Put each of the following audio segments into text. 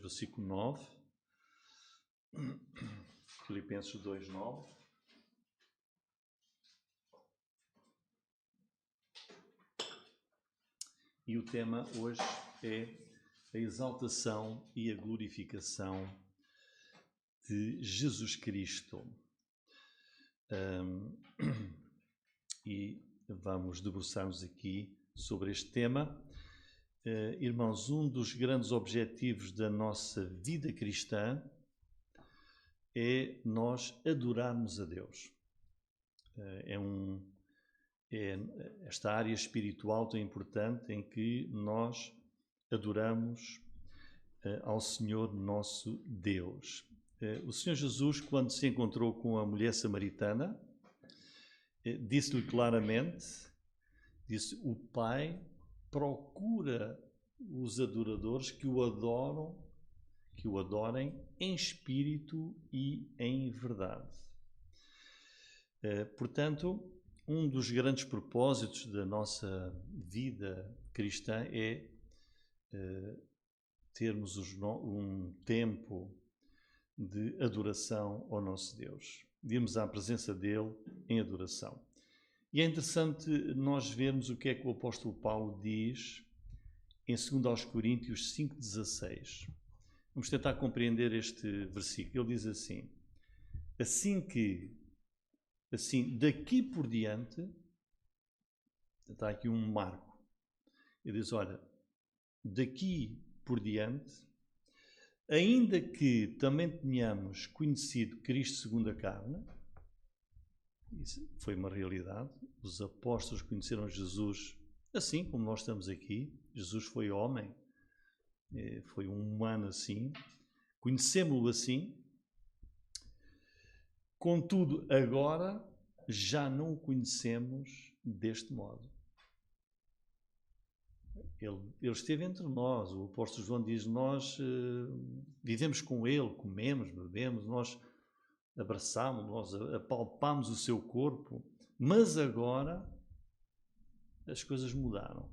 versículo 9. Filipenses 2, 9. E o tema hoje é a exaltação e a glorificação de Jesus Cristo. E vamos debruçar-nos aqui sobre este tema. Irmãos, um dos grandes objetivos da nossa vida cristã é nós adorarmos a Deus. Esta área espiritual tão importante em que nós adoramos ao Senhor nosso Deus. O Senhor Jesus, quando se encontrou com a mulher samaritana, disse-lhe claramente, disse: o Pai procura os adoradores que o adorem em espírito e em verdade. Portanto, um dos grandes propósitos da nossa vida cristã é termos um tempo de adoração ao nosso Deus. Irmos à presença dele em adoração. E é interessante nós vermos o que é que o apóstolo Paulo diz em 2 Coríntios 5,16. Vamos tentar compreender este versículo. Ele diz assim: daqui por diante, está aqui um marco. Ele diz: olha, daqui por diante, ainda que também tenhamos conhecido Cristo segundo a carne, isso foi uma realidade, os apóstolos conheceram Jesus assim como nós estamos aqui. Jesus foi homem, foi um humano assim, conhecemos-o assim. Contudo, agora já não o conhecemos deste modo. Ele esteve entre nós. O apóstolo João diz: nós vivemos com ele, comemos, bebemos, nós abraçámos, nós apalpámos o seu corpo, mas agora as coisas mudaram.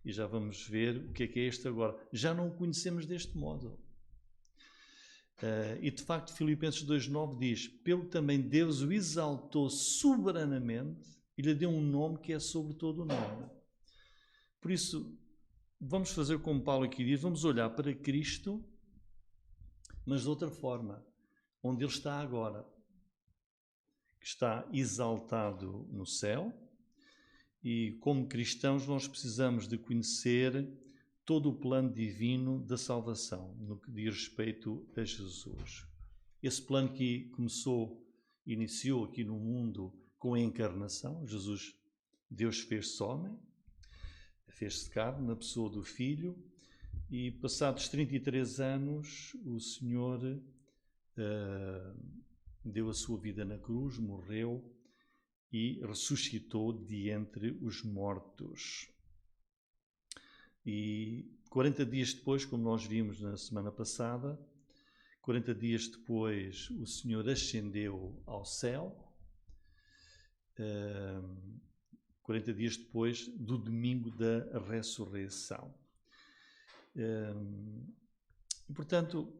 E já vamos ver o que é este agora. Já não o conhecemos deste modo. E de facto Filipenses 2,9 diz: pelo que também Deus o exaltou soberanamente e lhe deu um nome que é sobre todo o nome. Por isso, vamos fazer como Paulo aqui diz, vamos olhar para Cristo, mas de outra forma, onde Ele está agora, que está exaltado no céu, e como cristãos nós precisamos de conhecer todo o plano divino da salvação, no que diz respeito a Jesus. Esse plano que iniciou aqui no mundo com a encarnação. Jesus, Deus fez-se homem, fez-se carne na pessoa do Filho, e passados 33 anos o Senhor deu a sua vida na cruz, morreu e ressuscitou de entre os mortos. E 40 dias depois, como nós vimos na semana passada, 40 dias depois o Senhor ascendeu ao céu, 40 dias depois do domingo da ressurreição. E, portanto,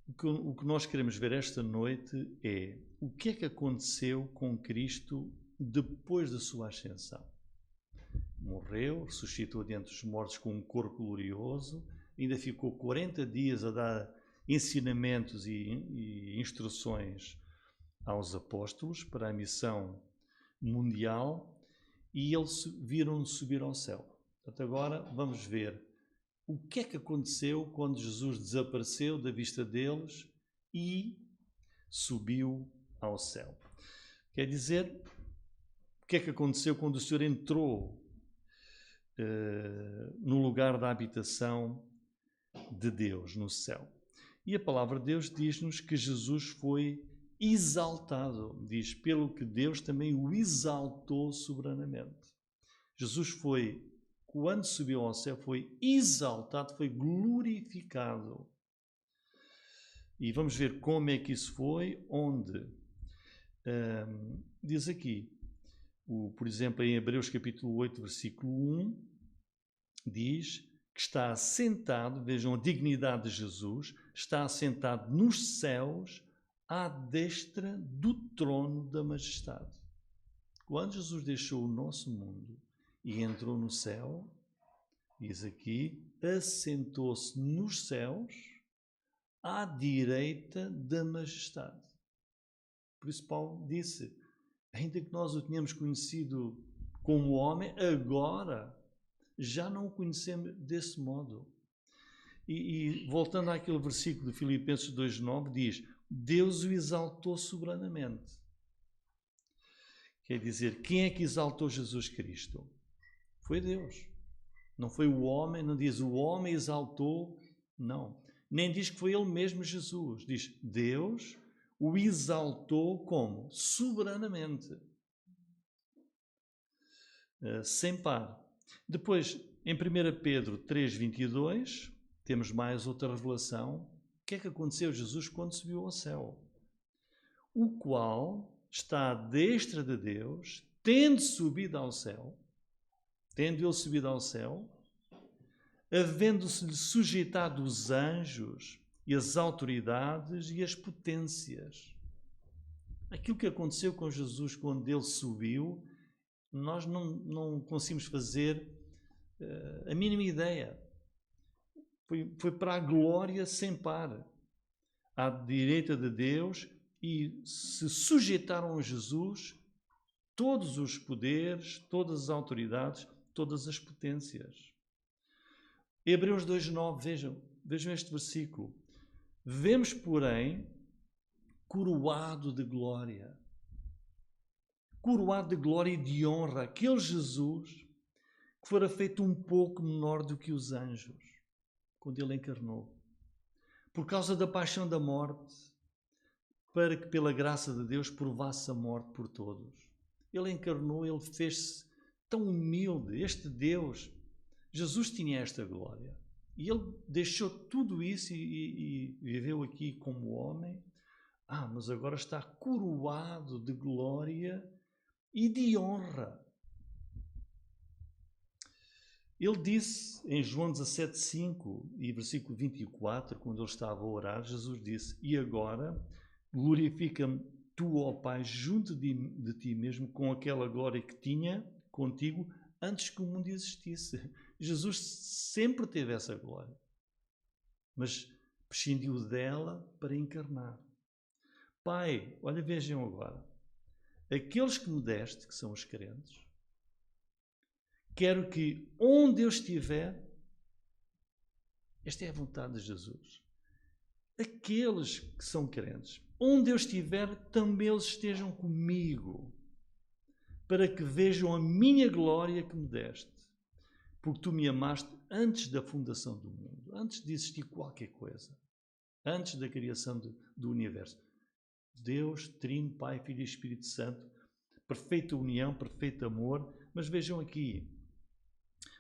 o que nós queremos ver esta noite é o que é que aconteceu com Cristo depois da sua ascensão. Morreu, ressuscitou dentre os mortos com um corpo glorioso, ainda ficou 40 dias a dar ensinamentos e instruções aos apóstolos para a missão mundial, e eles viram-no subir ao céu. Portanto, agora vamos ver o que é que aconteceu quando Jesus desapareceu da vista deles e subiu ao céu. Quer dizer, o que é que aconteceu quando o Senhor entrou no lugar da habitação de Deus, no céu. E a palavra de Deus diz-nos que Jesus foi exaltado. Diz, pelo que Deus também o exaltou soberanamente. Jesus foi, quando subiu ao céu, foi exaltado, foi glorificado. E vamos ver como é que isso foi, onde. Diz aqui, por exemplo, em Hebreus capítulo 8, versículo 1, diz: que está assentado, vejam a dignidade de Jesus, está assentado nos céus à destra do trono da majestade. Quando Jesus deixou o nosso mundo e entrou no céu, diz aqui, assentou-se nos céus à direita da majestade. Por isso Paulo disse, ainda que nós o tenhamos conhecido como homem, agora já não o conhecemos desse modo. E voltando àquele versículo de Filipenses 2,9, diz, Deus o exaltou soberanamente. Quer dizer, quem é que exaltou Jesus Cristo? Foi Deus. Não foi o homem, não diz o homem exaltou, não. Nem diz que foi ele mesmo Jesus. Diz, Deus o exaltou como? Soberanamente. Sem par. Depois, em 1 Pedro 3,22, temos mais outra revelação. O que é que aconteceu a Jesus quando subiu ao céu? O qual está à destra de Deus, tendo subido ao céu, tendo ele subido ao céu, havendo-se-lhe sujeitado os anjos e as autoridades e as potências. Aquilo que aconteceu com Jesus quando ele subiu, nós não conseguimos fazer a mínima ideia. Foi para a glória sem par, à direita de Deus, e se sujeitaram a Jesus todos os poderes, todas as autoridades, todas as potências. Hebreus 2,9, vejam este versículo. Vemos, porém, coroado de glória e de honra, aquele Jesus que fora feito um pouco menor do que os anjos, quando ele encarnou. Por causa da paixão da morte, para que pela graça de Deus provasse a morte por todos. Ele encarnou, ele fez-se tão humilde, este Deus. Jesus tinha esta glória. E ele deixou tudo isso e viveu aqui como homem. Mas agora está coroado de glória e de honra. Ele disse em João 17,5 e versículo 24, quando ele estava a orar, Jesus disse, e agora glorifica-me tu, ó Pai, junto de ti mesmo, com aquela glória que tinha contigo antes que o mundo existisse. Jesus sempre teve essa glória, mas prescindiu dela para encarnar. Pai, olha, vejam agora, aqueles que me deste, que são os crentes, quero que onde eu estiver, esta é a vontade de Jesus, aqueles que são crentes, onde eu estiver, também eles estejam comigo, para que vejam a minha glória que me deste, porque tu me amaste antes da fundação do mundo, antes de existir qualquer coisa, antes da criação do universo. Deus, Trino, Pai, Filho e Espírito Santo, perfeita união, perfeito amor. Mas vejam aqui,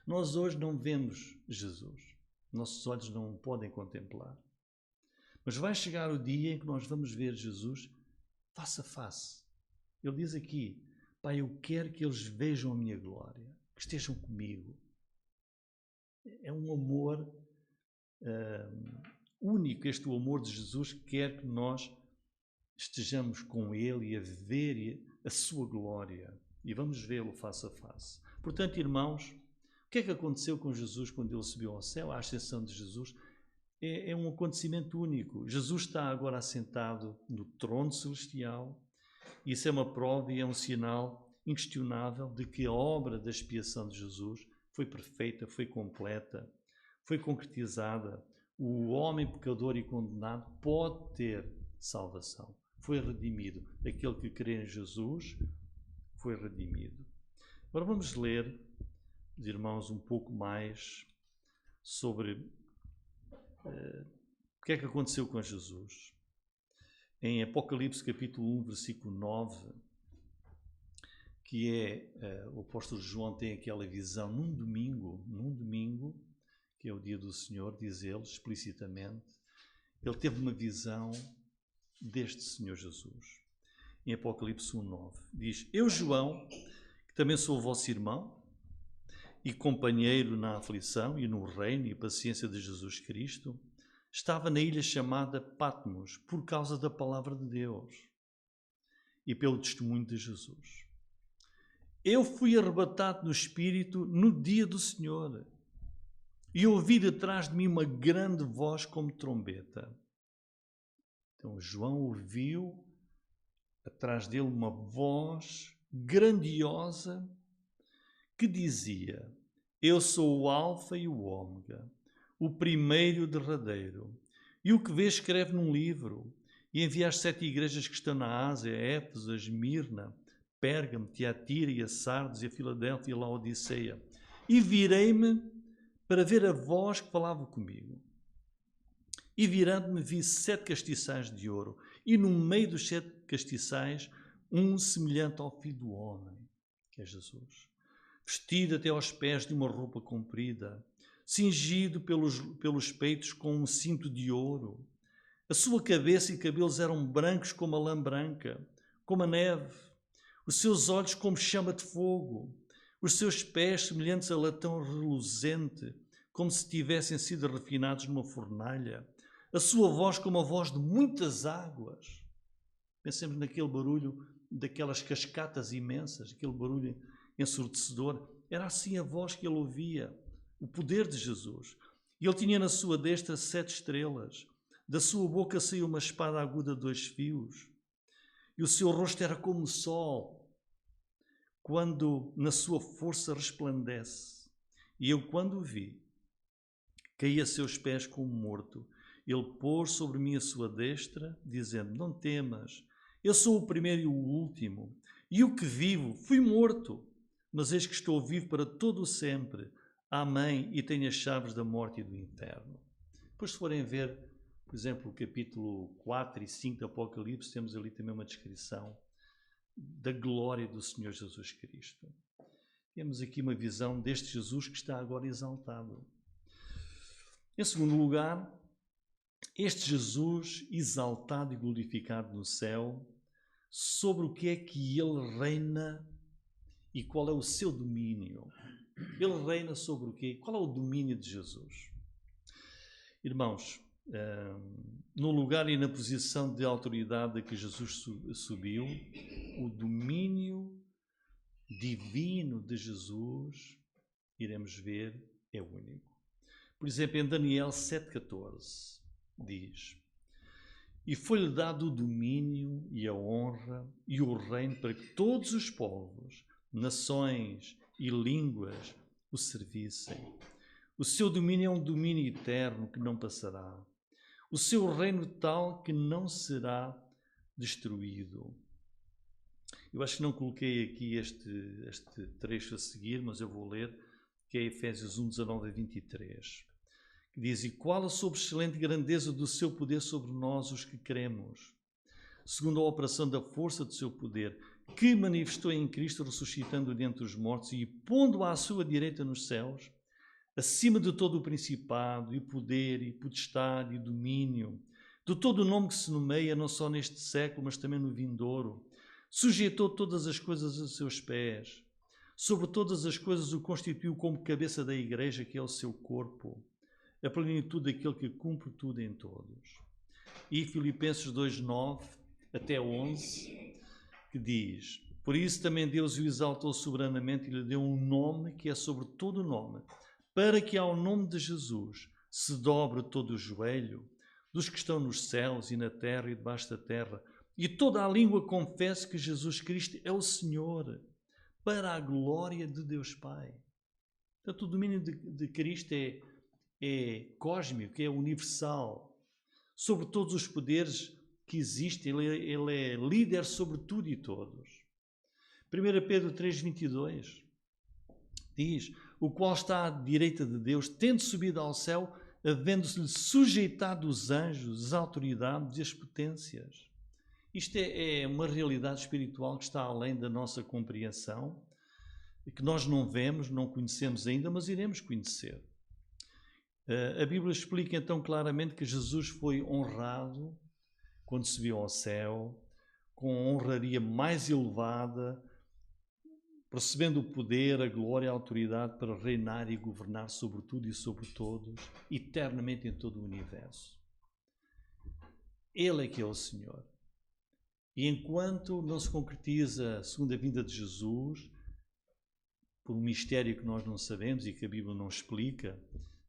nós hoje não vemos Jesus, nossos olhos não o podem contemplar. Mas vai chegar o dia em que nós vamos ver Jesus face a face. Ele diz aqui, Pai, eu quero que eles vejam a minha glória, que estejam comigo. É um amor único, este o amor de Jesus, que quer que nós estejamos com Ele e a ver a sua glória. E vamos vê-lo face a face. Portanto, irmãos, o que é que aconteceu com Jesus quando ele subiu ao céu? A ascensão de Jesus é um acontecimento único. Jesus está agora assentado no trono celestial. Isso é uma prova e é um sinal inquestionável de que a obra da expiação de Jesus foi perfeita, foi completa, foi concretizada. O homem pecador e condenado pode ter salvação. Foi redimido. Aquele que crê em Jesus foi redimido. Agora vamos ler, os irmãos, um pouco mais sobre o que é que aconteceu com Jesus. Em Apocalipse capítulo 1, versículo 9, que o apóstolo João tem aquela visão num domingo, que é o dia do Senhor, diz ele explicitamente, ele teve uma visão deste Senhor Jesus. Em Apocalipse 1, 9, diz, eu, João, que também sou o vosso irmão, e companheiro na aflição e no reino e paciência de Jesus Cristo, estava na ilha chamada Patmos por causa da palavra de Deus e pelo testemunho de Jesus. Eu fui arrebatado no Espírito no dia do Senhor e ouvi detrás de mim uma grande voz como trombeta. Então João ouviu atrás dele uma voz grandiosa que dizia: eu sou o Alfa e o Ômega, o primeiro e o derradeiro. E o que vê escreve num livro e envia às 7 igrejas que estão na Ásia, a Éfeso, a Esmirna, Pérgamo, Tiatira e a Sardes e a Filadélfia e a Laodiceia. E virei-me para ver a voz que falava comigo. E virando-me vi 7 castiçais de ouro, e no meio dos 7 castiçais um semelhante ao Filho do Homem, que é Jesus, vestido até aos pés de uma roupa comprida, cingido pelos peitos com um cinto de ouro. A sua cabeça e cabelos eram brancos como a lã branca, como a neve, os seus olhos como chama de fogo, os seus pés semelhantes a latão reluzente, como se tivessem sido refinados numa fornalha, a sua voz como a voz de muitas águas. Pensemos naquele barulho daquelas cascatas imensas, aquele barulho ensurdecedor. Era assim a voz que ele ouvia, o poder de Jesus. E ele tinha na sua destra 7 estrelas, da sua boca saiu uma espada aguda de 2 fios, e o seu rosto era como o sol, quando na sua força resplandece. E eu, quando o vi, caí a seus pés como morto. Ele pôs sobre mim a sua destra, dizendo: não temas, eu sou o primeiro e o último, e o que vivo, fui morto, mas eis que estou vivo para todo o sempre. Amém, e tenho as chaves da morte e do inferno. Depois, se forem ver, por exemplo, o capítulo 4 e 5 do Apocalipse, temos ali também uma descrição da glória do Senhor Jesus Cristo. Temos aqui uma visão deste Jesus que está agora exaltado. Em segundo lugar, este Jesus exaltado e glorificado no céu, sobre o que é que ele reina e qual é o seu domínio. Ele reina sobre o quê? Qual é o domínio de Jesus? Irmãos, no lugar e na posição de autoridade a que Jesus subiu, o domínio divino de Jesus, iremos ver, é único. Por exemplo, em Daniel 7,14 diz: e foi-lhe dado o domínio e a honra e o reino para que todos os povos, nações e línguas o servissem. O seu domínio é um domínio eterno que não passará. O seu reino tal que não será destruído. Eu acho que não coloquei aqui este trecho a seguir, mas eu vou ler, que é Efésios 1, 19 a 23. Que diz: e qual a sobreexcelente grandeza do seu poder sobre nós, os que cremos, segundo a operação da força do seu poder, que manifestou em Cristo, ressuscitando dentre os mortos e pondo-o à sua direita nos céus, acima de todo o principado, e poder, e potestade, e domínio, de todo o nome que se nomeia, não só neste século, mas também no vindouro, sujeitou todas as coisas a seus pés, sobre todas as coisas o constituiu como cabeça da igreja, que é o seu corpo, a plenitude daquele que cumpre tudo em todos. E Filipenses 2, 9 até 11, que diz: por isso também Deus o exaltou soberanamente e lhe deu um nome que é sobre todo o nome, para que ao nome de Jesus se dobre todo o joelho, dos que estão nos céus e na terra e debaixo da terra, e toda a língua confesse que Jesus Cristo é o Senhor, para a glória de Deus Pai. Portanto, o domínio de Cristo é cósmico, é universal, sobre todos os poderes que existem. Ele é líder sobre tudo e todos. 1 Pedro 3,22 diz: o qual está à direita de Deus, tendo subido ao céu, havendo-se-lhe sujeitado os anjos, as autoridades e as potências. Isto é uma realidade espiritual que está além da nossa compreensão, que nós não vemos, não conhecemos ainda, mas iremos conhecer. A Bíblia explica então claramente que Jesus foi honrado quando subiu ao céu, com a honraria mais elevada, recebendo o poder, a glória e a autoridade para reinar e governar sobre tudo e sobre todos, eternamente em todo o universo. Ele é que é o Senhor. E enquanto não se concretiza a segunda vinda de Jesus, por um mistério que nós não sabemos e que a Bíblia não explica,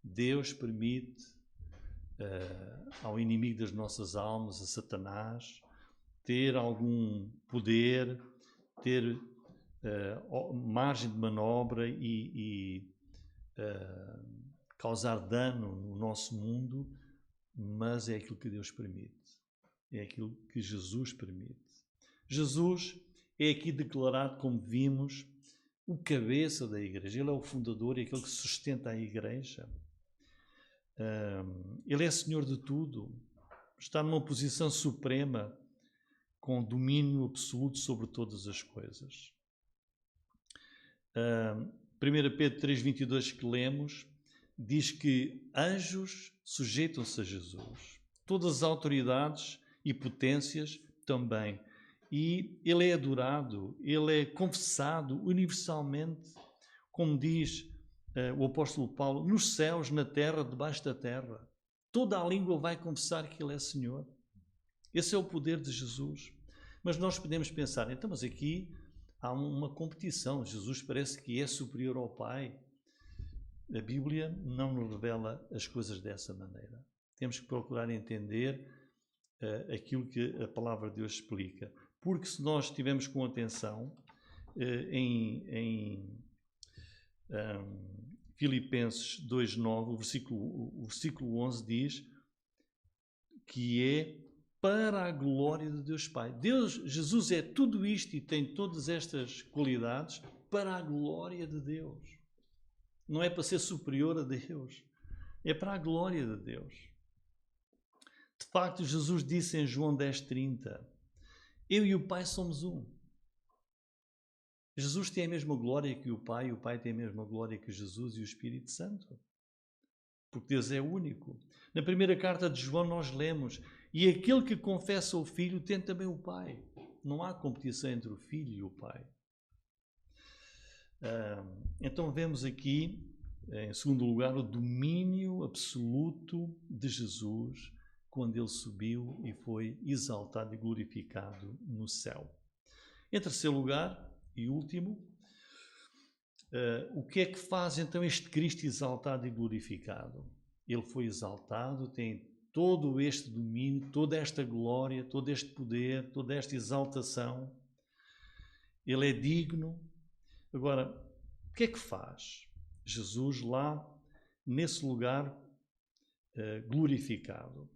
Deus permite ao inimigo das nossas almas, a Satanás, ter algum poder, ter margem de manobra e causar dano no nosso mundo, mas é aquilo que Deus permite. É aquilo que Jesus permite. Jesus é aqui declarado, como vimos, o cabeça da igreja. Ele é o fundador e aquele que sustenta a igreja. Ele é Senhor de tudo. Está numa posição suprema, com domínio absoluto sobre todas as coisas. 1 Pedro 3,22 que lemos, diz que anjos sujeitam-se a Jesus. Todas as autoridades e potências também. E ele é adorado, ele é confessado universalmente, como diz o apóstolo Paulo, nos céus, na terra, debaixo da terra. Toda a língua vai confessar que ele é Senhor. Esse é o poder de Jesus. Mas nós podemos pensar, então, mas aqui há uma competição. Jesus parece que é superior ao Pai. A Bíblia não nos revela as coisas dessa maneira. Temos que procurar entender aquilo que a palavra de Deus explica. Porque se nós estivermos com atenção em Filipenses 2,9, o versículo 11 diz que é para a glória de Deus Pai. Jesus é tudo isto e tem todas estas qualidades para a glória de Deus. Não é para ser superior a Deus, é para a glória de Deus. De facto, Jesus disse em João 10,30, eu e o Pai somos um. Jesus tem a mesma glória que o Pai tem a mesma glória que Jesus e o Espírito Santo. Porque Deus é único. Na primeira carta de João nós lemos, e aquele que confessa o Filho tem também o Pai. Não há competição entre o Filho e o Pai. Então vemos aqui, em segundo lugar, o domínio absoluto de Jesus quando ele subiu e foi exaltado e glorificado no céu. Em terceiro lugar, e último, o que é que faz então este Cristo exaltado e glorificado? Ele foi exaltado, tem todo este domínio, toda esta glória, todo este poder, toda esta exaltação. Ele é digno. Agora, o que é que faz Jesus lá, nesse lugar glorificado?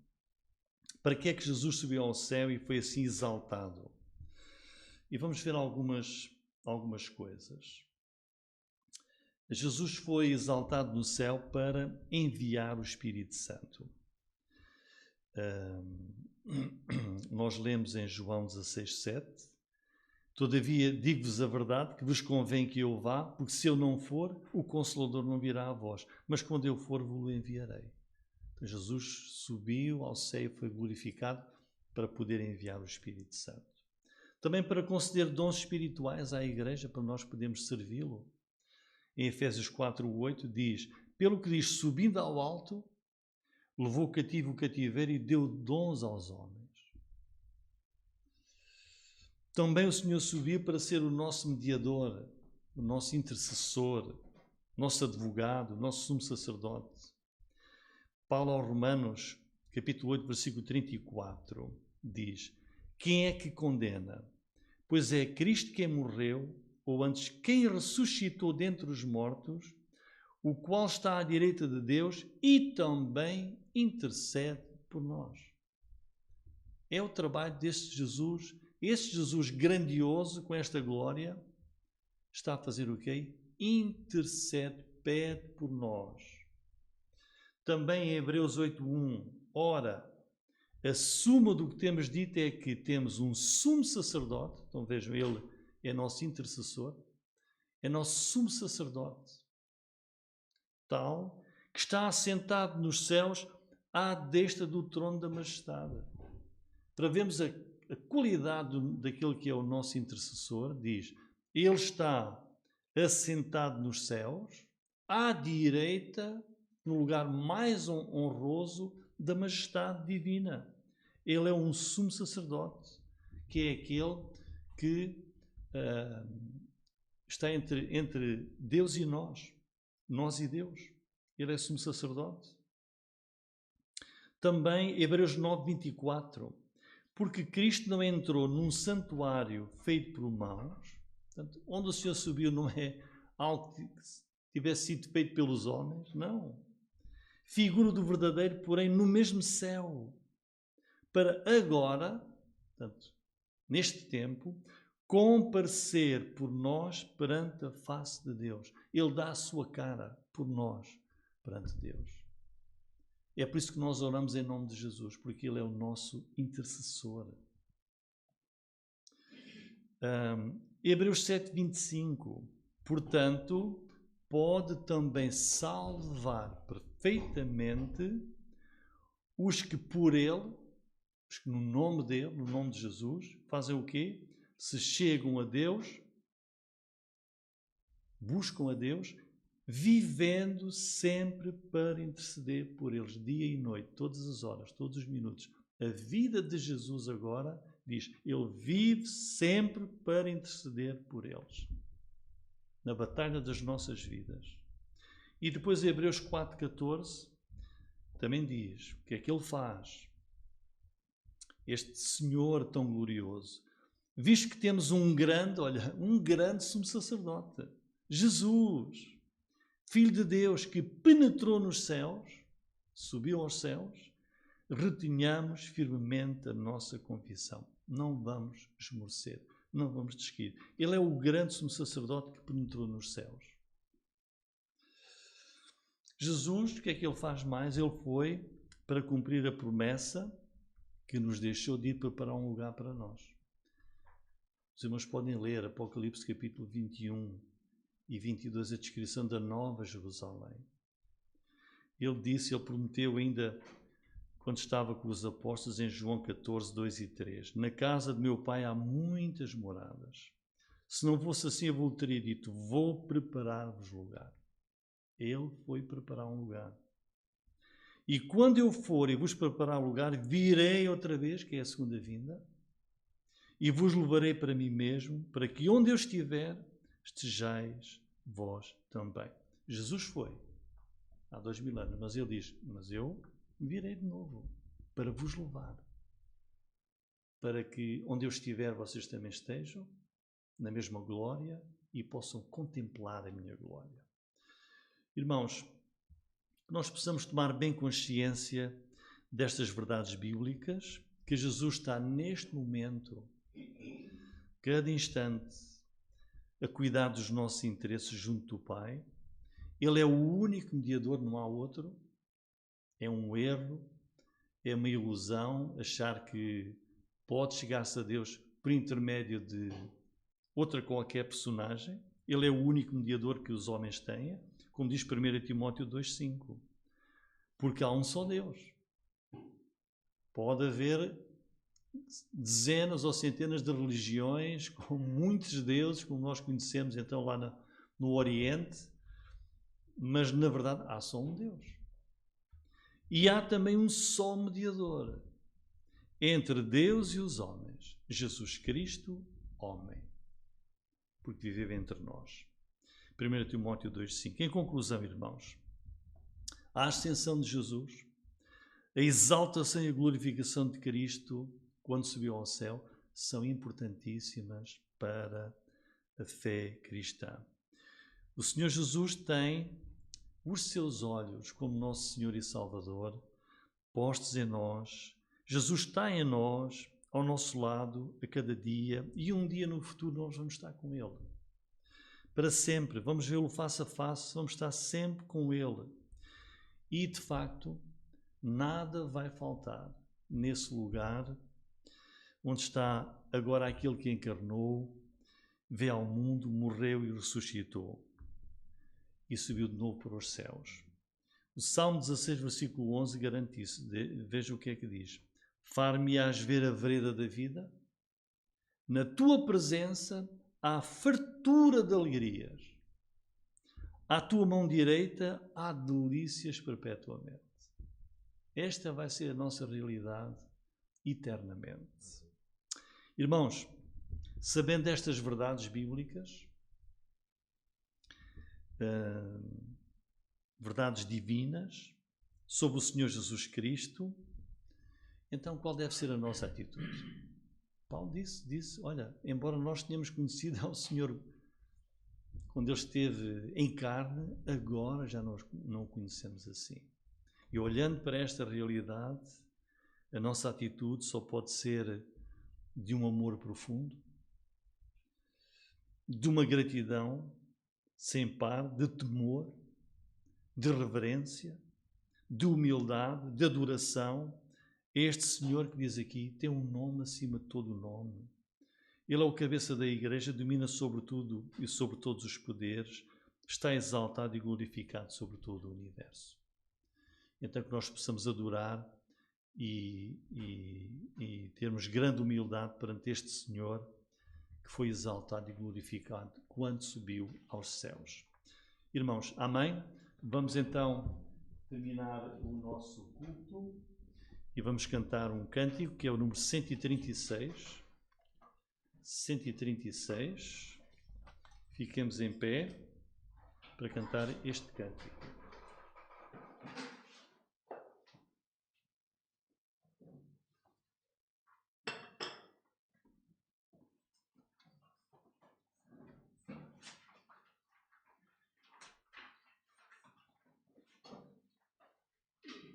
Para que é que Jesus subiu ao céu e foi assim exaltado? E vamos ver algumas coisas. Jesus foi exaltado no céu para enviar o Espírito Santo. Nós lemos em João 16,7, todavia digo-vos a verdade que vos convém que eu vá, porque se eu não for, o Consolador não virá a vós, mas quando eu for, vos enviarei. Então, Jesus subiu ao céu e foi glorificado para poder enviar o Espírito Santo. Também para conceder dons espirituais à igreja, para nós podermos servi-lo. Em Efésios 4,8 diz, pelo que diz, subindo ao alto, levou cativo o cativeiro e deu dons aos homens. Também o Senhor subiu para ser o nosso mediador, o nosso intercessor, nosso advogado, nosso sumo sacerdote. Paulo aos Romanos, capítulo 8, versículo 34, diz, quem é que condena? Pois é Cristo quem morreu, ou antes, quem ressuscitou dentre os mortos, o qual está à direita de Deus e também intercede por nós. É o trabalho deste Jesus, este Jesus grandioso, com esta glória, está a fazer o quê? Intercede, pede por nós. Também em Hebreus 8.1, ora, a suma do que temos dito é que temos um sumo sacerdote, então vejam, ele é nosso intercessor, é nosso sumo sacerdote, tal, que está assentado nos céus à destra do trono da majestade. Para vermos a qualidade daquele que é o nosso intercessor, diz, ele está assentado nos céus, à direita, no lugar mais honroso da majestade divina. Ele é um sumo sacerdote, que é aquele que está entre Deus e nós e Deus. Ele é sumo sacerdote. Também Hebreus 9:24, porque Cristo não entrou num santuário feito por mãos. Portanto, onde o Senhor subiu não é algo que tivesse sido feito pelos homens, não. Figura do verdadeiro, porém, no mesmo céu, para agora, portanto, neste tempo, comparecer por nós perante a face de Deus. Ele dá a sua cara por nós perante Deus. É por isso que nós oramos em nome de Jesus, porque Ele é o nosso intercessor. Hebreus 7:25, portanto, pode também salvar perfeitamente os que por Ele, os que no nome dEle, no nome de Jesus, fazem o quê? Se chegam a Deus, buscam a Deus, vivendo sempre para interceder por eles, dia e noite, todas as horas, todos os minutos. A vida de Jesus agora, diz, Ele vive sempre para interceder por eles, na batalha das nossas vidas. E depois Hebreus 4:14 também diz, o que é que Ele faz? Este Senhor tão glorioso, visto que temos um grande sumo sacerdote, Jesus, Filho de Deus, que penetrou nos céus, subiu aos céus, retenhamos firmemente a nossa confissão. Não vamos esmorecer, não vamos desistir. Ele é o grande sumo sacerdote que penetrou nos céus. Jesus, o que é que Ele faz mais? Ele foi para cumprir a promessa que nos deixou de ir preparar um lugar para nós. Os irmãos podem ler Apocalipse capítulo 21 e 22, a descrição da Nova Jerusalém. Ele prometeu ainda, quando estava com os apóstolos, em João 14, 2 e 3, na casa de meu Pai há muitas moradas. Se não fosse assim, eu vos teria dito, vou preparar-vos lugar. Ele foi preparar um lugar. E quando eu for e vos preparar lugar, virei outra vez, que é a segunda vinda, e vos levarei para mim mesmo, para que onde eu estiver, estejais vós também. Jesus foi há 2000 anos, mas Ele diz, mas eu virei de novo para vos levar, para que onde eu estiver vocês também estejam, na mesma glória, e possam contemplar a minha glória. Irmãos, que nós possamos tomar bem consciência destas verdades bíblicas, que Jesus está neste momento, cada instante, a cuidar dos nossos interesses junto do Pai. Ele é o único mediador, não há outro. É um erro, é uma ilusão achar que pode chegar-se a Deus por intermédio de outra qualquer personagem. Ele é o único mediador que os homens têm, como diz 1 Timóteo 2,5. Porque há um só Deus. Pode haver dezenas ou centenas de religiões com muitos deuses, como nós conhecemos então lá no Oriente, mas na verdade há só um Deus. E há também um só mediador entre Deus e os homens, Jesus Cristo, homem, porque vive entre nós. 1 Timóteo 2,5. Em conclusão, irmãos, a ascensão de Jesus, a exaltação e a glorificação de Cristo quando subiu ao céu, são importantíssimas para a fé cristã. O Senhor Jesus tem os seus olhos como nosso Senhor e Salvador postos em nós. Jesus está em nós, ao nosso lado, a cada dia, e um dia no futuro nós vamos estar com Ele. Para sempre, vamos vê-lo face a face, vamos estar sempre com Ele. E, de facto, nada vai faltar nesse lugar onde está agora aquele que encarnou, veio ao mundo, morreu e ressuscitou. E subiu de novo para os céus. O Salmo 16, versículo 11 garante isso. Veja o que é que diz. Far-me-ás ver a vereda da vida. Na tua presença há fartura de alegrias. À tua mão direita há delícias perpetuamente. Esta vai ser a nossa realidade eternamente. Irmãos, sabendo estas verdades bíblicas, verdades divinas sobre o Senhor Jesus Cristo, então qual deve ser a nossa atitude? Paulo disse, olha, embora nós tenhamos conhecido ao Senhor quando Ele esteve em carne, agora já nós não o conhecemos assim. E olhando para esta realidade, a nossa atitude só pode ser de um amor profundo, de uma gratidão sem par, de temor, de reverência, de humildade, de adoração. Este Senhor que diz aqui tem um nome acima de todo o nome. Ele é o cabeça da igreja, domina sobre tudo e sobre todos os poderes, está exaltado e glorificado sobre todo o universo. Então que nós possamos adorar e termos grande humildade perante este Senhor que foi exaltado e glorificado quando subiu aos céus. Irmãos, amém? Vamos então terminar o nosso culto e vamos cantar um cântico que é o número 136. 136. Fiquemos em pé para cantar este cântico.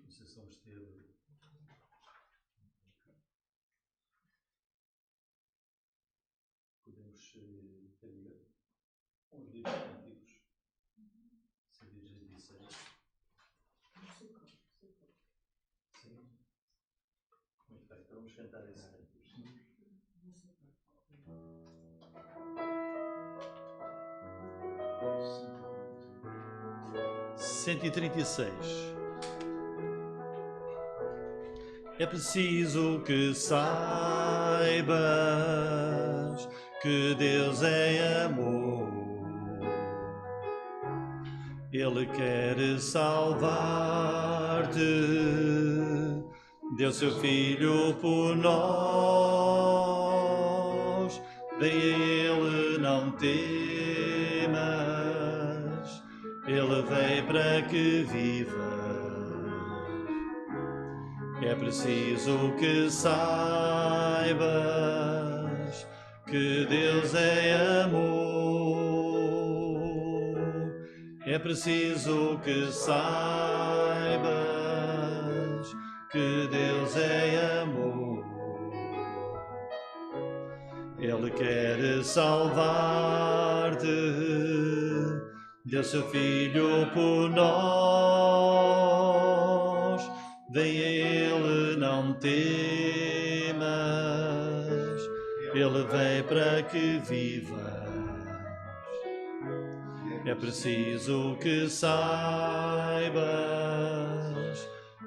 Não sei se vamos ter... Podemos ter uns livros cânticos. 136. Sim. Muito bem, então vamos cantar esse cântico. 136. É preciso que saibas que Deus é amor. Ele quer salvar-te, deu seu Filho por nós. Vem a Ele, não temas, Ele veio para que vivas. É preciso que saibas que Deus é amor. É preciso que saibas que Deus é amor. Ele quer salvar-te, deu seu Filho por nós. Vem a Ele, não temas, Ele vem para que vivas. É preciso que saibas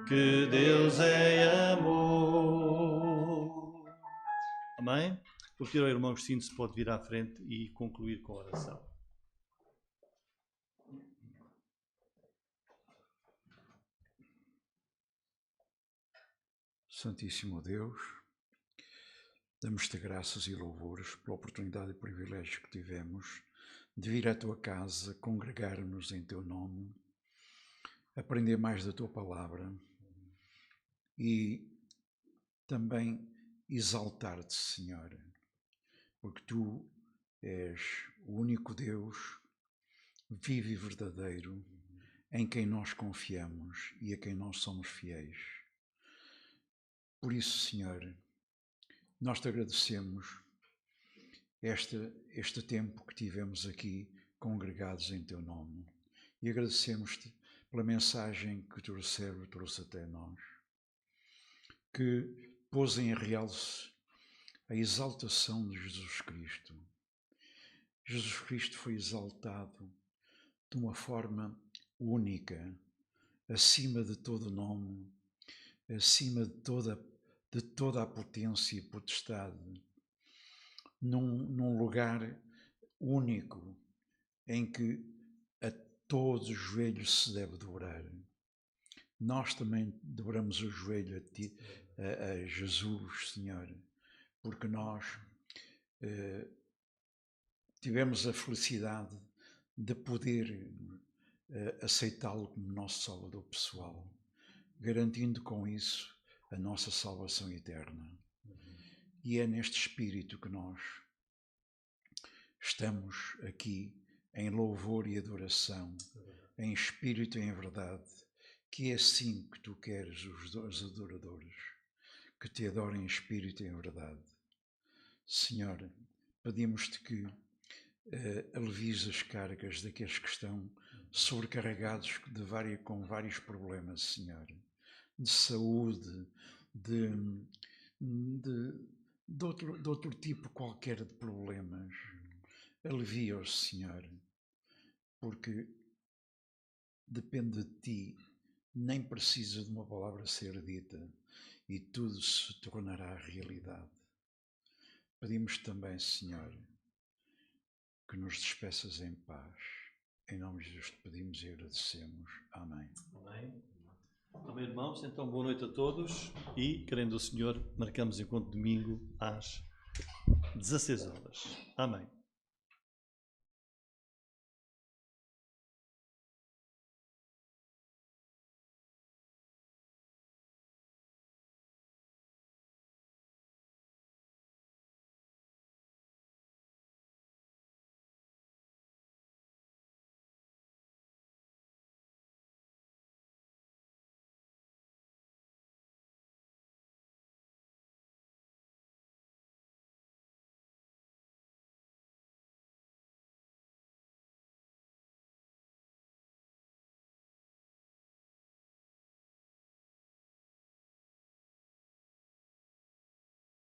que Deus é amor. Amém? Vou pedir ao irmão Agostinho se pode vir à frente e concluir com a oração. Santíssimo Deus, damos-te graças e louvores pela oportunidade e privilégio que tivemos de vir à tua casa, congregar-nos em teu nome, aprender mais da tua palavra e também exaltar-te, Senhor, porque tu és o único Deus vivo e verdadeiro em quem nós confiamos e a quem nós somos fiéis. Por isso, Senhor, nós te agradecemos este tempo que tivemos aqui congregados em teu nome e agradecemos-te pela mensagem que o teu servo trouxe até nós, que pôs em realce a exaltação de Jesus Cristo. Jesus Cristo foi exaltado de uma forma única, acima de todo nome, acima de toda a potência e potestade, num lugar único em que todo o joelho se deve dobrar. Nós também dobramos o joelho a ti, a Jesus, Senhor, porque nós tivemos a felicidade de poder aceitá-lo como nosso Salvador pessoal, garantindo com isso a nossa salvação eterna. E é neste espírito que nós estamos aqui em louvor e adoração, em espírito e em verdade, que é assim que tu queres os adoradores, que te adorem em espírito e em verdade. Senhor, pedimos-te que alivies as cargas daqueles que estão sobrecarregados com vários problemas, Senhor, de saúde, de outro tipo qualquer de problemas. Alivia-os, Senhor, porque depende de ti, nem precisa de uma palavra ser dita e tudo se tornará realidade. Pedimos também, Senhor, que nos despeças em paz. Em nome de Deus te pedimos e agradecemos. Amém. Amém. Amém, irmãos. Então, boa noite a todos e, querendo o Senhor, marcamos encontro domingo às 16 horas. Amém.